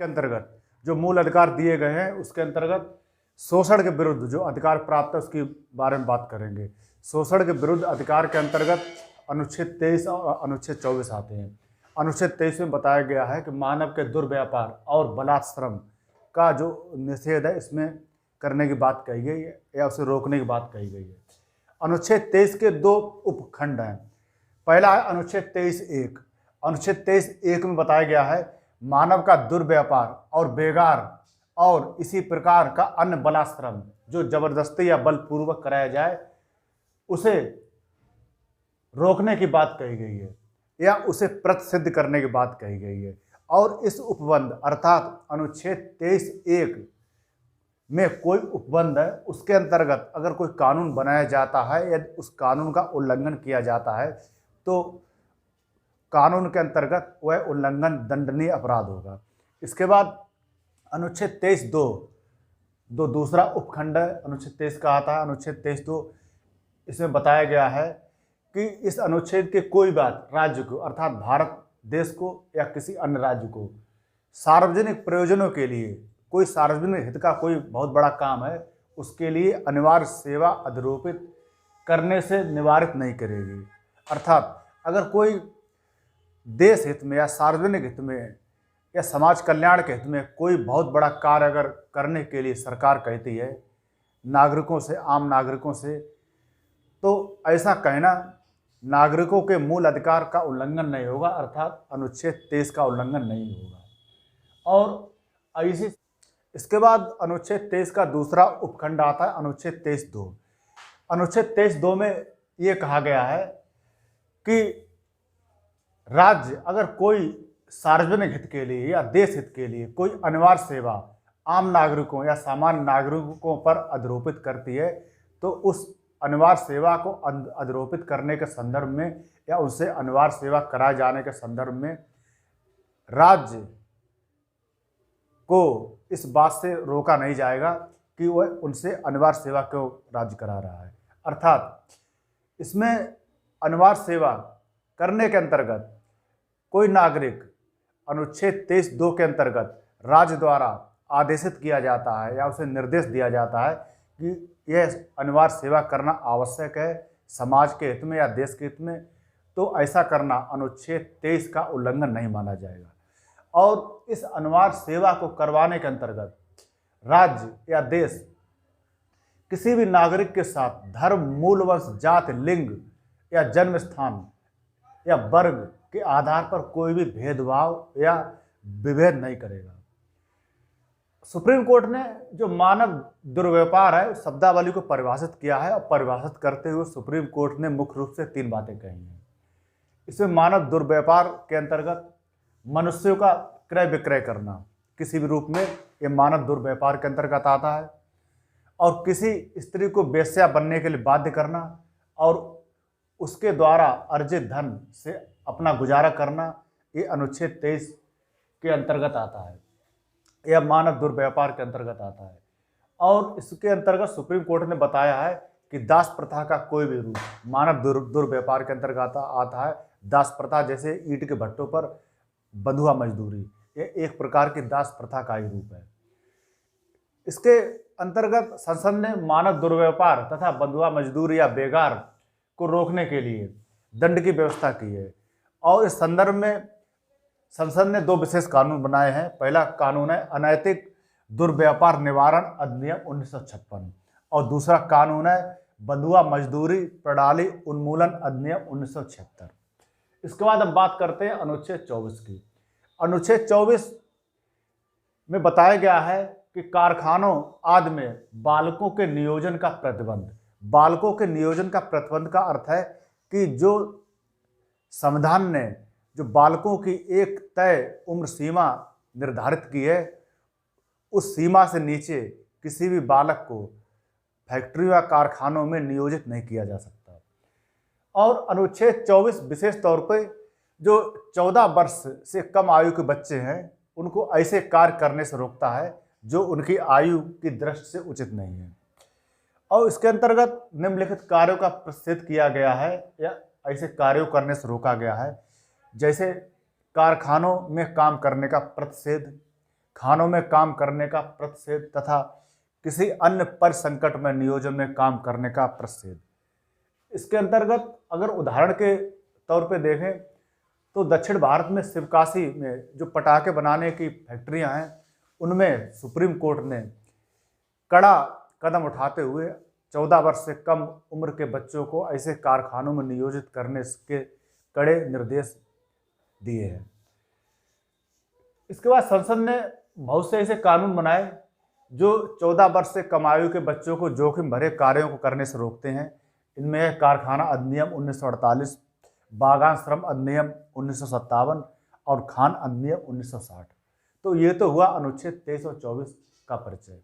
के अंतर्गत जो मूल अधिकार दिए गए हैं उसके अंतर्गत शोषण के विरुद्ध जो अधिकार प्राप्त है उसके बारे में बात करेंगे। शोषण के विरुद्ध अधिकार के अंतर्गत अनुच्छेद 23 और अनुच्छेद 24 आते हैं। अनुच्छेद 23 में बताया गया है कि मानव के दुर्व्यापार और बलात्श्रम का जो निषेध है इसमें करने की बात कही गई है या उसे रोकने की बात कही गई है। अनुच्छेद 23 के दो उपखंड हैं। पहला है अनुच्छेद 23(1). अनुच्छेद 23(1) में बताया गया है मानव का दुर्व्यापार और बेगार और इसी प्रकार का अन्य बलात्श्रम जो जबरदस्ती या बलपूर्वक कराया जाए उसे रोकने की बात कही गई है या उसे प्रतिषिद्ध करने की बात कही गई है। और इस उपबंध अर्थात अनुच्छेद 23(1) में कोई उपबंध है उसके अंतर्गत अगर कोई कानून बनाया जाता है या उस कानून का उल्लंघन किया जाता है तो कानून के अंतर्गत वह उल्लंघन दंडनीय अपराध होगा। इसके बाद अनुच्छेद 23(2) दूसरा उपखंड है। अनुच्छेद 23 का आता है अनुच्छेद 23(2). इसमें बताया गया है कि इस अनुच्छेद के कोई बात राज्य को अर्थात भारत देश को या किसी अन्य राज्य को सार्वजनिक प्रयोजनों के लिए कोई सार्वजनिक हित का कोई बहुत बड़ा काम है उसके लिए अनिवार्य सेवा अधिरोपित करने से निवारित नहीं करेगी। अर्थात अगर कोई देश हित में या सार्वजनिक हित में या समाज कल्याण के हित में कोई बहुत बड़ा कार्य अगर करने के लिए सरकार कहती है नागरिकों से, आम नागरिकों से, तो ऐसा कहना नागरिकों के मूल अधिकार का उल्लंघन नहीं होगा अर्थात अनुच्छेद 23 का उल्लंघन नहीं होगा। और ऐसे इसके बाद अनुच्छेद 23 का दूसरा उपखंड आता है अनुच्छेद 23(2). अनुच्छेद 23(2) में ये कहा गया है कि राज्य अगर कोई सार्वजनिक हित के लिए या देश हित के लिए कोई अनिवार्य सेवा आम नागरिकों या सामान्य नागरिकों पर अधिरोपित करती है तो उस अनिवार्य सेवा को अधिरोपित करने के संदर्भ में या उनसे अनिवार्य सेवा कराए जाने के संदर्भ में राज्य को इस बात से रोका नहीं जाएगा कि वह उनसे अनिवार्य सेवा क्यों राज्य करा रहा है। अर्थात इसमें अनिवार्य सेवा करने के अंतर्गत कोई नागरिक अनुच्छेद 23(2) के अंतर्गत राज्य द्वारा आदेशित किया जाता है या उसे निर्देश दिया जाता है कि यह अनिवार्य सेवा करना आवश्यक है समाज के हित में या देश के हित में, तो ऐसा करना अनुच्छेद 23 का उल्लंघन नहीं माना जाएगा। और इस अनिवार्य सेवा को करवाने के अंतर्गत राज्य या देश किसी भी नागरिक के साथ धर्म, मूल वंश, जाति, लिंग या जन्म स्थान या वर्ग के आधार पर कोई भी भेदभाव या विभेद नहीं करेगा। सुप्रीम कोर्ट ने जो मानव दुर्व्यापार है उस शब्दावली को परिभाषित किया है और परिभाषित करते हुए सुप्रीम कोर्ट ने मुख्य रूप से 3 बातें कही हैं। इसमें मानव दुर्व्यापार के अंतर्गत मनुष्यों का क्रय विक्रय करना किसी भी रूप में ये मानव दुर्व्यापार के अंतर्गत आता है और किसी स्त्री को वेश्या बनने के लिए बाध्य करना और उसके द्वारा अर्जित धन से अपना गुजारा करना ये अनुच्छेद 23 के अंतर्गत आता है, यह मानव दुर्व्यापार के अंतर्गत आता है। और इसके अंतर्गत सुप्रीम कोर्ट ने बताया है कि दास प्रथा का कोई भी रूप मानव दुर्व्यापार के अंतर्गत आता है। दास प्रथा जैसे ईंट के भट्टों पर बंधुआ मजदूरी, यह एक प्रकार की दास प्रथा का ही रूप है। इसके अंतर्गत संसद ने मानव दुर्व्यापार तथा बंधुआ मजदूरी या बेगार को रोकने के लिए दंड की व्यवस्था की है। और इस संदर्भ में संसद ने 2 विशेष कानून बनाए हैं। पहला कानून है अनैतिक दुर्व्यापार निवारण अधिनियम 1956 और दूसरा कानून है बंधुआ मजदूरी प्रणाली उन्मूलन अधिनियम 1976। इसके बाद हम बात करते हैं अनुच्छेद 24 की। अनुच्छेद 24 में बताया गया है कि कारखानों आदि में बालकों के नियोजन का प्रतिबंध। बालकों के नियोजन का प्रतिबंध का अर्थ है कि जो संविधान ने जो बालकों की एक तय उम्र सीमा निर्धारित की है उस सीमा से नीचे किसी भी बालक को फैक्ट्रियों या कारखानों में नियोजित नहीं किया जा सकता। और अनुच्छेद 24 विशेष तौर पर जो 14 वर्ष से कम आयु के बच्चे हैं उनको ऐसे कार्य करने से रोकता है जो उनकी आयु की दृष्टि से उचित नहीं है। और इसके अंतर्गत निम्नलिखित कार्यों का प्रतिषेध किया गया है या ऐसे कार्यों करने से रोका गया है, जैसे कारखानों में काम करने का प्रतिषेध, खानों में काम करने का प्रतिषेध तथा किसी अन्य परिसंकट में नियोजन में काम करने का प्रतिषेध। इसके अंतर्गत अगर उदाहरण के तौर पे देखें तो दक्षिण भारत में शिवकाशी में जो पटाखे बनाने की फैक्ट्रियां हैं उनमें सुप्रीम कोर्ट ने कड़ा कदम उठाते हुए 14 वर्ष से कम उम्र के बच्चों को ऐसे कारखानों में नियोजित करने के कड़े निर्देश दिए हैं। इसके बाद संसद ने बहुत से ऐसे कानून बनाए जो 14 वर्ष से कम आयु के बच्चों को जोखिम भरे कार्यों को करने से रोकते हैं। इनमें है कारखाना अधिनियम 1948, बागान श्रम अधिनियम 1957 और खान अधिनियम 1960। तो ये तो हुआ अनुच्छेद 23 और 24 का परिचय।